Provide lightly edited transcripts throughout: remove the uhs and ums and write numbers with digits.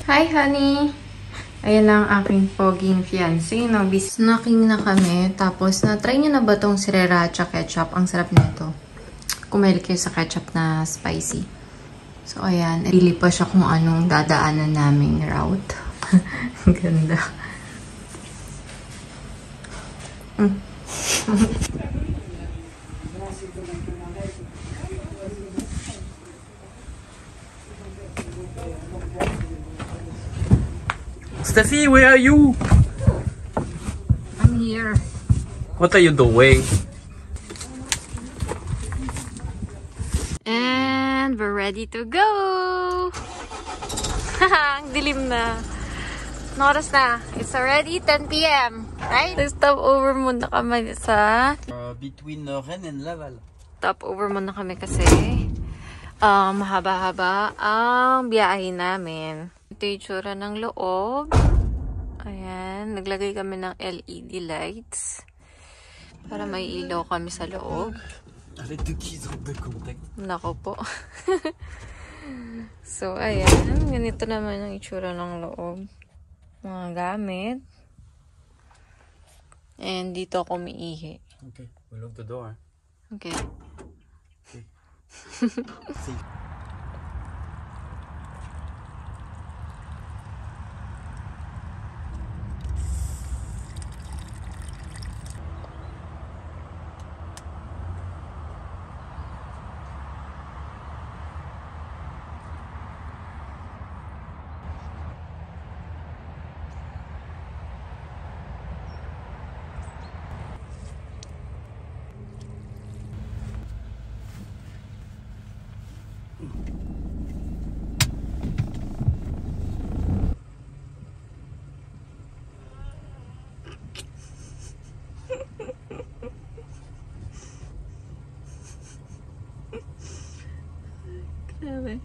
Hi, honey! Ayan lang aking poging fiancé, no? Snacking na kami. Tapos, na-try niyo na ba tong sriracha ketchup? Ang sarap nito. Kumahilig kayo sa ketchup na spicy. So, ayan. Pili pa siya kung anong dadaanan naming route. Ganda. Steffi, where are you? I'm here. What are you doing? And we're ready to go! Ang dilim na. Noras na. It's already 10 p.m. Right? Stop over muna kami sa... Between Rennes and Laval. Stop over muna kami kasi mahaba-haba ang biyahe namin. Ito yung tsura ng loob. Ayan. Naglagay kami ng LED lights para may ilaw kami sa loob. Nako po. So, ayan. Ganito naman ang itsura ng loob. Mga gamit. And dito ako umiihi. Okay, we lock the door. Okay. See. Grabe.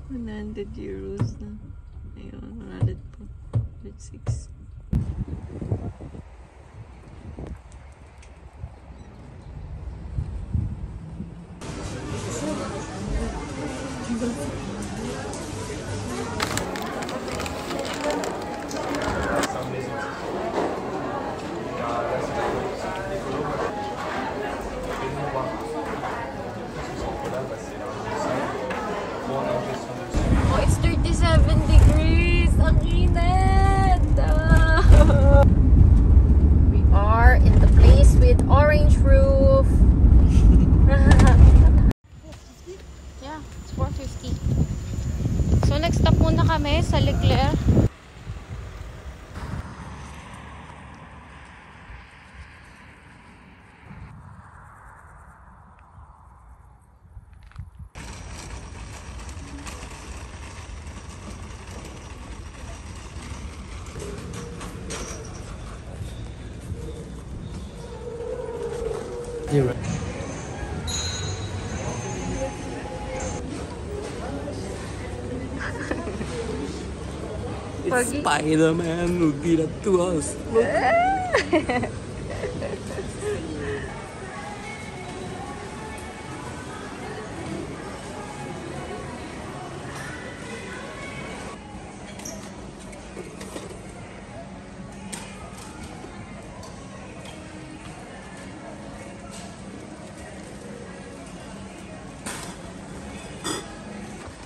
100 euros na. Ayun, 100 po. 106. Oh, it's 37 degrees! Ang init! We are in the place with orange roof. Yeah, it's 4:50. So, next stop muna kami sa Leclerc. It's Spider-Man who did it to us. Look.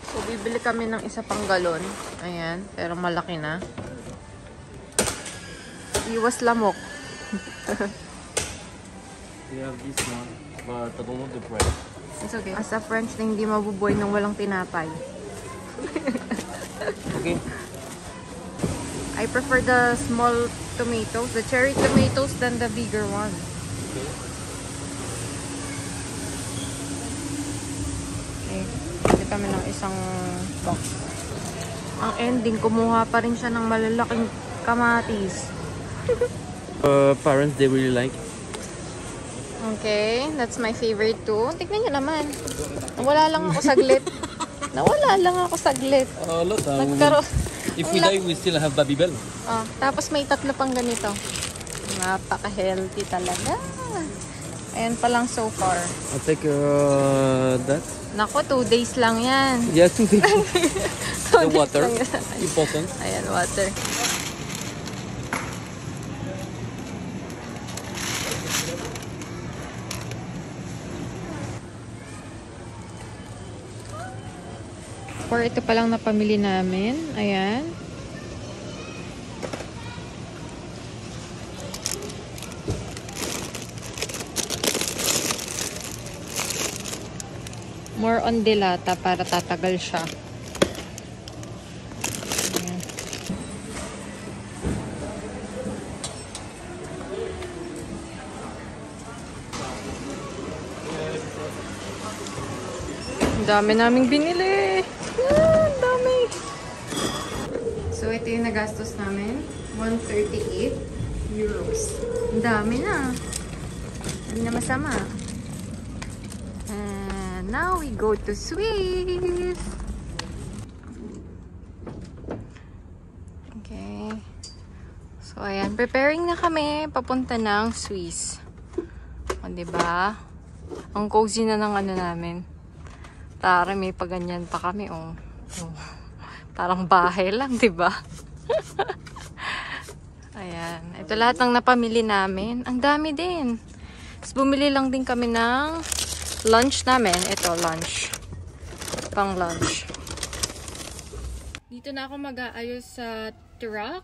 So, bibili kami ng isa pang galon. Ayan, pero malaki na. Iwas lamok. We have this one, but I don't know the price. It's okay. As a French na hindi mabubuhay ng walang tinapay. Okay. I prefer the small tomatoes, the cherry tomatoes, than the bigger one. Okay. Okay. Bili kami ng isang box. Ang ending, kumuha pa rin siya ng malalaking kamatis. Parents, they really like. Okay, that's my favorite too. Tignan nyo naman. Nawala lang ako saglit. Nawala lang ako saglit. Look, Nagkaroon. if we die, we still have Babybel. Tapos may tatlo pang ganito. Napaka-healthy talaga. Ayan pa lang so far. I'll take that. Nako, 2 days lang yan. Yes, the 2 days water. lang yan. Important. Ayan, water. Or ito pa lang na pamili namin. Ayan. More on dilata para tatagal siya. Ayan. Ang dami naming binili. Ang dami. So, ito yung nagastos namin. 138 euros. Ang dami na. Hindi na masama. And now we go to Swiss. Okay. So, ayan. Preparing na kami papunta ng Swiss. O, diba? Ang cozy na ng ano namin. Tara, may paganyan pa kami, oh. Parang bahay lang, diba? Ayan. Ito lahat ng napamili namin. Ang dami din. Tapos bumili lang din kami ng lunch namin. Ito, lunch. Pang lunch. Dito na ako mag-aayos sa truck.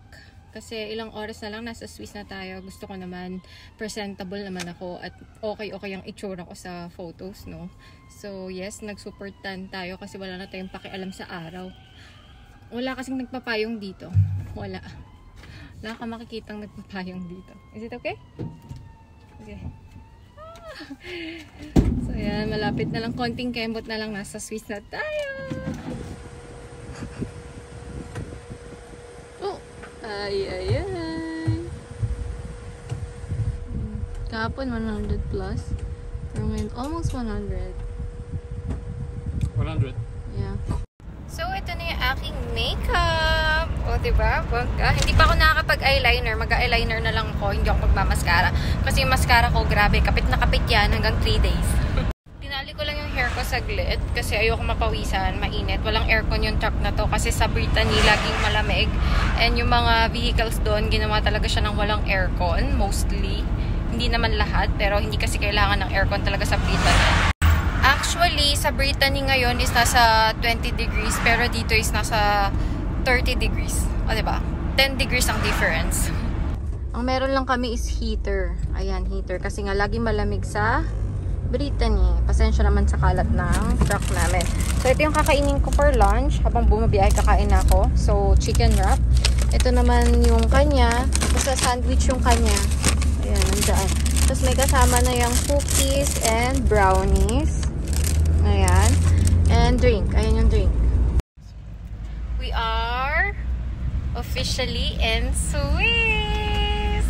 Kasi ilang oras na lang nasa Swiss na tayo. Gusto ko naman presentable naman ako at okay ang itsura ko sa photos, no? So, yes, nag-super tan tayo kasi wala na tayong pakialam sa araw. Wala kasing nagpapayong dito. Wala ka makikitang nagpapayong dito. Is it okay? Okay. So, yan. Malapit na lang. Konting kembot na lang. Nasa Swiss na tayo. Ay. Kahapon 100 plus. Pero ngayon almost 100. 100. Yeah. So, ito na yung aking makeup. O, diba? Bangga. Hindi pa ako nakakapag-eyeliner. Mag-eyeliner na lang ako. Hindi ako magmamaskara. Kasi yung mascara ko, grabe. Kapit na kapit yan hanggang 3 days. Tinali ko lang yung hair ko saglit kasi ayoko mapawisan, mainit. Walang aircon yung truck na to kasi sa Brittany laging malamig. And yung mga vehicles doon, ginawa talaga siya ng walang aircon, mostly. Hindi naman lahat, pero hindi kasi kailangan ng aircon talaga sa Brittany. Actually, sa Brittany ngayon is nasa 20 degrees, pero dito is nasa 30 degrees. O, diba? 10 degrees ang difference. Ang meron lang kami is heater. Ayan, heater. Kasi nga, laging malamig sa Brittany. Pasensya naman sa kalat ng truck namin. So, ito yung kakainin ko for lunch. Habang bumabiyahe, kakain ako. So, chicken wrap. Ito naman yung kanya. Basta sandwich yung kanya. Ayan, nandyan. Tapos may kasama na yung cookies and brownies. Ayan. And drink. Ayan yung drink. We are officially in Swiss!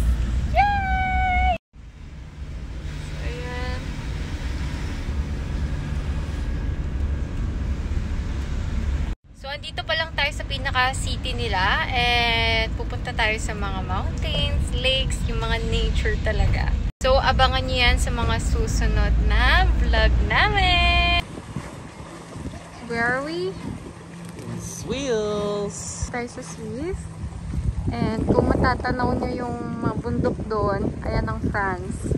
Yay! So, ayan. So, andito pa lang tayo sa pinaka-city nila. And pupunta tayo sa mga mountains, lakes, yung mga nature talaga. So, abangan nyo yan sa mga susunod na vlog namin. Where are we? Swiss. Tayo sa Swiss. And kung matatanaw nyo yung mga bundok doon, ayan ang France.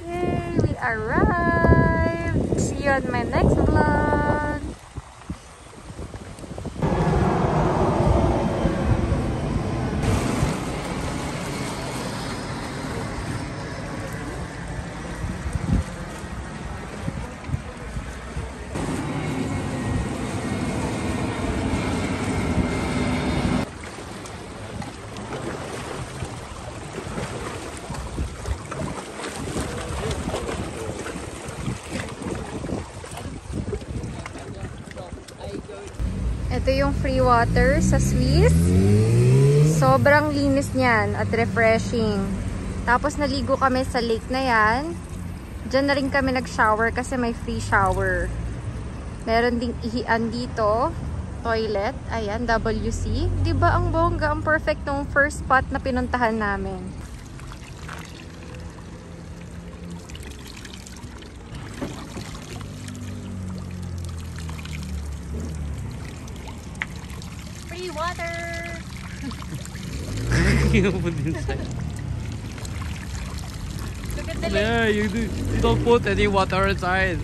Yay! We arrived! See you on my next vlog! Ito yung free water sa Swiss. Sobrang linis niyan at refreshing. Tapos naligo kami sa lake na yan. Diyan na rin kami nag-shower kasi may free shower. Meron ding ihian dito. Toilet. Ayan, WC. Diba ang bongga? Ang perfect nung first spot na pinuntahan namin. Free water! You put inside. Look at the lake. There, you don't put any water inside.